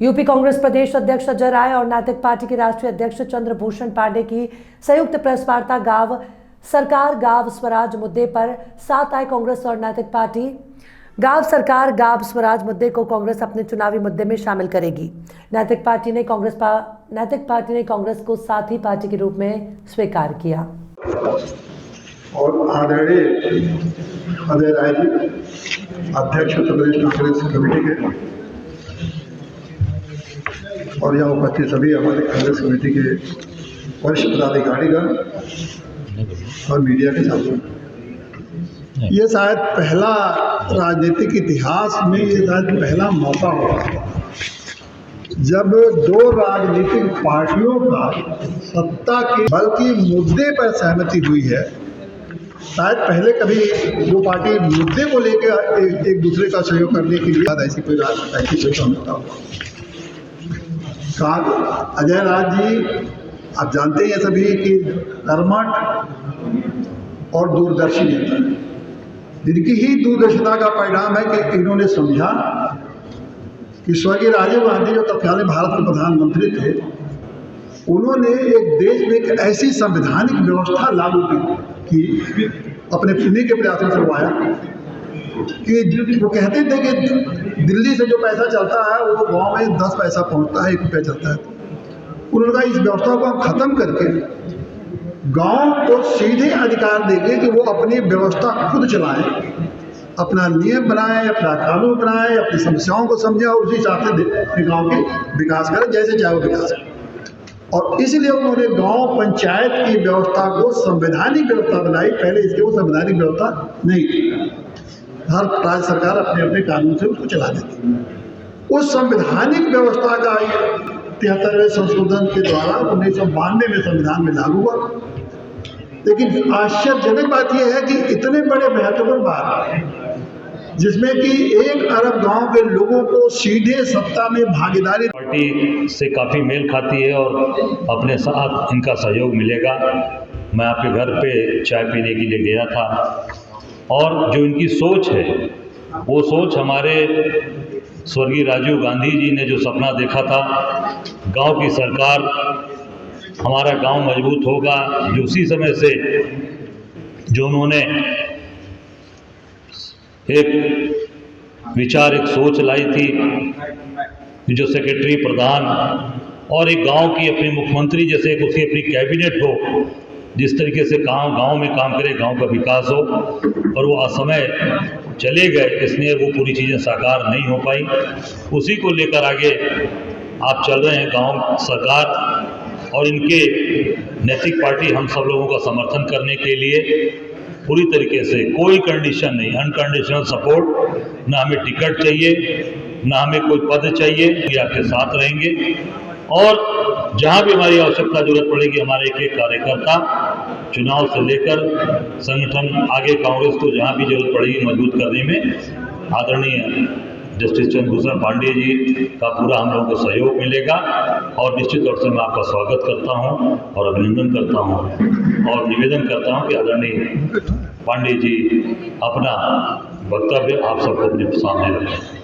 UP Congress प्रदेश अध्यक्ष अजय राय और नैतिक पार्टी के राष्ट्रीय अध्यक्ष चंद्रभूषण पांडे की संयुक्त प्रेस वार्ता गांव सरकार गांव स्वराज मुद्दे पर साथ आए कांग्रेस और नैतिक पार्टी। गांव सरकार गांव स्वराज मुद्दे को कांग्रेस अपने चुनावी मुद्दे में शामिल करेगी। नैतिक पार्टी ने कांग्रेस को साथी पार्टी के रूप में स्वीकार किया। और आदरणीय अजय राय जी, अध्यक्ष उत्तर प्रदेश कांग्रेस कमेटी के, और यहाँ उपस्थित सभी हमारे कांग्रेस कमेटी के वरिष्ठ पदाधिकारीगण और मीडिया के साथियों, ये शायद पहला राजनीतिक इतिहास में ये शायद पहला मौका होगा जब दो राजनीतिक पार्टियों का सत्ता के बल्कि मुद्दे पर सहमति हुई है। शायद पहले कभी दो पार्टी मुद्दे को लेकर एक दूसरे का सहयोग करने के लिए ऐसी कोई समझौता हुआ। अजय राज जी, आप जानते हैं सभी कि कर्मठ और दूरदर्शी नेता, जिनकी ही दूरदर्शिता का परिणाम है कि इन्होंने समझा कि स्वर्गीय राजीव गांधी जो तत्कालीन भारत के प्रधानमंत्री थे, उन्होंने एक देश में एक ऐसी संवैधानिक व्यवस्था लागू की अपने पुण्य के प्रयासों से करवाया कि वो कहते थे कि दिल्ली से जो पैसा चलता है वो गांव में 10 पैसा पहुंचता है, 1 रुपया चलता है। उन्होंने कहा इस व्यवस्था को हम खत्म करके गांव को सीधे अधिकार देंगे कि वो अपनी व्यवस्था खुद चलाएं, अपना नियम बनाएं, अपना कानून बनाएं, अपनी समस्याओं को समझें और उसी हिसाब से गांव के विकास करें जैसे चाहे वो विकास करें। और इसलिए उन्होंने गांव पंचायत की व्यवस्था को संवैधानिक व्यवस्था बनाई। पहले इसके वो संवैधानिक व्यवस्था नहीं थी, हर राज्य सरकार अपने अपने कानून से उसको चला देती। उस संवैधानिक व्यवस्था का 73वें संशोधन के द्वारा 1992 में संविधान में लागू हुआ। लेकिन आश्चर्यजनक बात यह है कि इतने बड़े महत्वपूर्ण बात जिसमें कि 1 अरब गांव के लोगों को सीधे सत्ता में भागीदारी पार्टी से काफ़ी मेल खाती है और अपने साथ इनका सहयोग मिलेगा। मैं आपके घर पे चाय पीने के लिए गया था और जो इनकी सोच है वो सोच हमारे स्वर्गीय राजीव गांधी जी ने जो सपना देखा था, गांव की सरकार, हमारा गांव मजबूत होगा, जो उसी समय से जो उन्होंने एक विचार, एक सोच लाई थी, जो सेक्रेटरी प्रधान और एक गांव की अपनी मुख्यमंत्री जैसे एक उसकी अपनी कैबिनेट हो, जिस तरीके से गांव में काम करे, गांव का विकास हो, और वो असमय चले गए, इसलिए वो पूरी चीज़ें साकार नहीं हो पाई। उसी को लेकर आगे आप चल रहे हैं। गांव सरकार और इनके नैतिक पार्टी हम सब लोगों का समर्थन करने के लिए पूरी तरीके से, कोई कंडीशन नहीं, अनकंडीशनल सपोर्ट, ना हमें टिकट चाहिए, ना हमें कोई पद चाहिए, ये आपके साथ रहेंगे। और जहां भी हमारी आवश्यकता जरूरत पड़ेगी, हमारे एक कार्यकर्ता चुनाव से लेकर संगठन आगे कांग्रेस को जहां भी जरूरत पड़ेगी मजबूत करने में आदरणीय जस्टिस चंद्रभूषण पांडे जी का पूरा हम लोगों को सहयोग मिलेगा। और निश्चित तौर से मैं आपका स्वागत करता हूं और अभिनंदन करता हूं और निवेदन करता हूं कि आदरणीय पांडे जी अपना वक्तव्य आप सबको अपने सामने रखें।